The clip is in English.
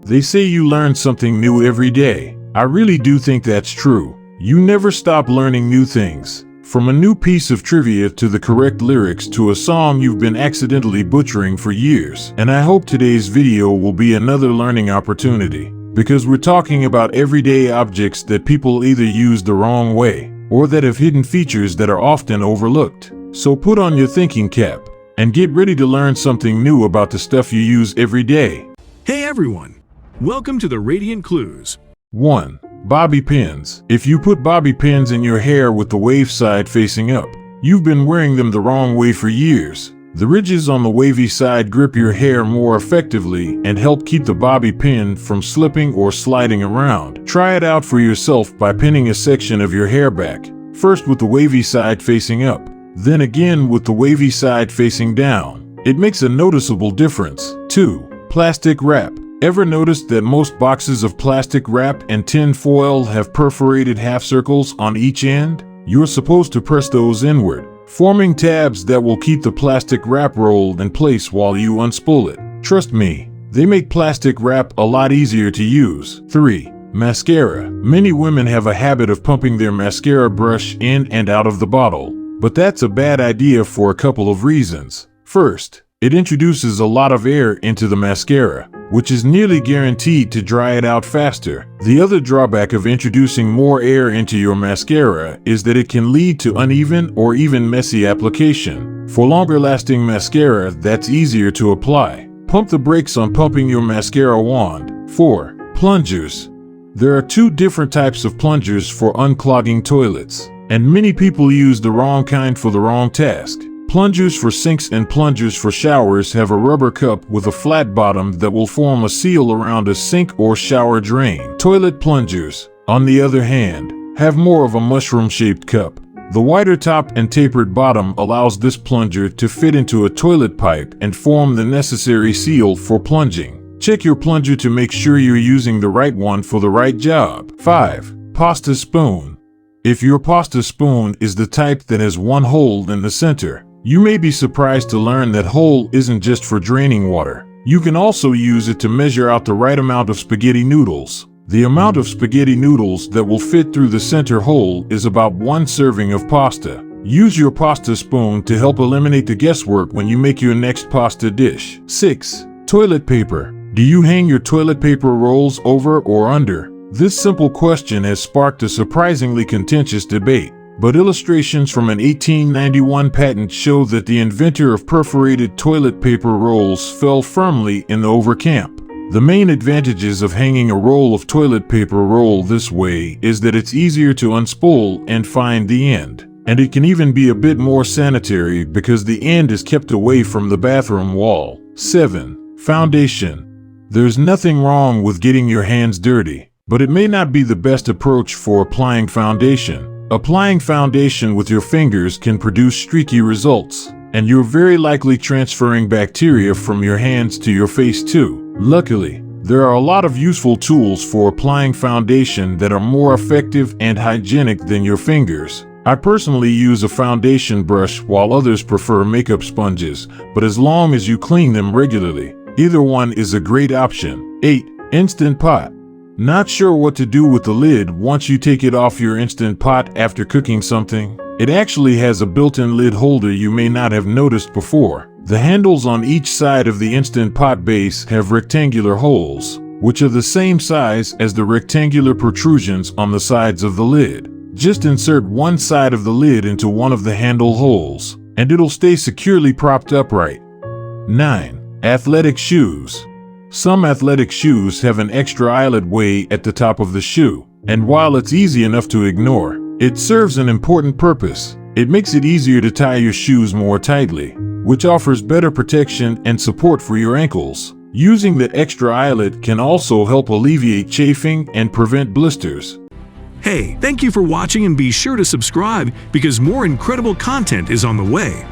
They say you learn something new every day. I really do think that's true. You never stop learning new things. From a new piece of trivia to the correct lyrics to a song you've been accidentally butchering for years. And I hope today's video will be another learning opportunity, because we're talking about everyday objects that people either use the wrong way or that have hidden features that are often overlooked. So put on your thinking cap and get ready to learn something new about the stuff you use every day. Hey everyone! Welcome to the Radiant Clues. 1. Bobby pins. If you put bobby pins in your hair with the wave side facing up, you've been wearing them the wrong way for years. The ridges on the wavy side grip your hair more effectively and help keep the bobby pin from slipping or sliding around. Try it out for yourself by pinning a section of your hair back, first with the wavy side facing up, then again with the wavy side facing down. It makes a noticeable difference. 2. Plastic wrap. Ever noticed that most boxes of plastic wrap and tin foil have perforated half circles on each end? You're supposed to press those inward, forming tabs that will keep the plastic wrap rolled in place while you unspool it. Trust me, they make plastic wrap a lot easier to use. 3. Mascara. Many women have a habit of pumping their mascara brush in and out of the bottle, but that's a bad idea for a couple of reasons. First, it introduces a lot of air into the mascara, which is nearly guaranteed to dry it out faster. The other drawback of introducing more air into your mascara is that it can lead to uneven or even messy application. For longer-lasting mascara that's easier to apply, pump the brakes on pumping your mascara wand. 4. Plungers. There are 2 different types of plungers for unclogging toilets, and many people use the wrong kind for the wrong task. Plungers for sinks and plungers for showers have a rubber cup with a flat bottom that will form a seal around a sink or shower drain. Toilet plungers, on the other hand, have more of a mushroom-shaped cup. The wider top and tapered bottom allows this plunger to fit into a toilet pipe and form the necessary seal for plunging. Check your plunger to make sure you're using the right one for the right job. 5. Pasta spoon. If your pasta spoon is the type that has one hole in the center, you may be surprised to learn that hole isn't just for draining water. You can also use it to measure out the right amount of spaghetti noodles. The amount of spaghetti noodles that will fit through the center hole is about 1 serving of pasta. Use your pasta spoon to help eliminate the guesswork when you make your next pasta dish. 6. Toilet paper. Do you hang your toilet paper rolls over or under? This simple question has sparked a surprisingly contentious debate, but illustrations from an 1891 patent show that the inventor of perforated toilet paper rolls fell firmly in the over camp. The main advantages of hanging a roll of toilet paper roll this way is that it's easier to unspool and find the end, and it can even be a bit more sanitary because the end is kept away from the bathroom wall. 7. Foundation. There's nothing wrong with getting your hands dirty, but it may not be the best approach for applying foundation. Applying foundation with your fingers can produce streaky results, and you're very likely transferring bacteria from your hands to your face too. Luckily, there are a lot of useful tools for applying foundation that are more effective and hygienic than your fingers. I personally use a foundation brush while others prefer makeup sponges, but as long as you clean them regularly, either one is a great option. 8. Instant pot. Not sure what to do with the lid once you take it off your Instant Pot after cooking something? It actually has a built-in lid holder you may not have noticed before. The handles on each side of the Instant Pot base have rectangular holes, which are the same size as the rectangular protrusions on the sides of the lid. Just insert one side of the lid into one of the handle holes, and it'll stay securely propped upright. 9. Athletic shoes. Some athletic shoes have an extra eyelet way at the top of the shoe, and while it's easy enough to ignore, it serves an important purpose. It makes it easier to tie your shoes more tightly, which offers better protection and support for your ankles. Using the extra eyelet can also help alleviate chafing and prevent blisters. Hey, thank you for watching, and be sure to subscribe because more incredible content is on the way.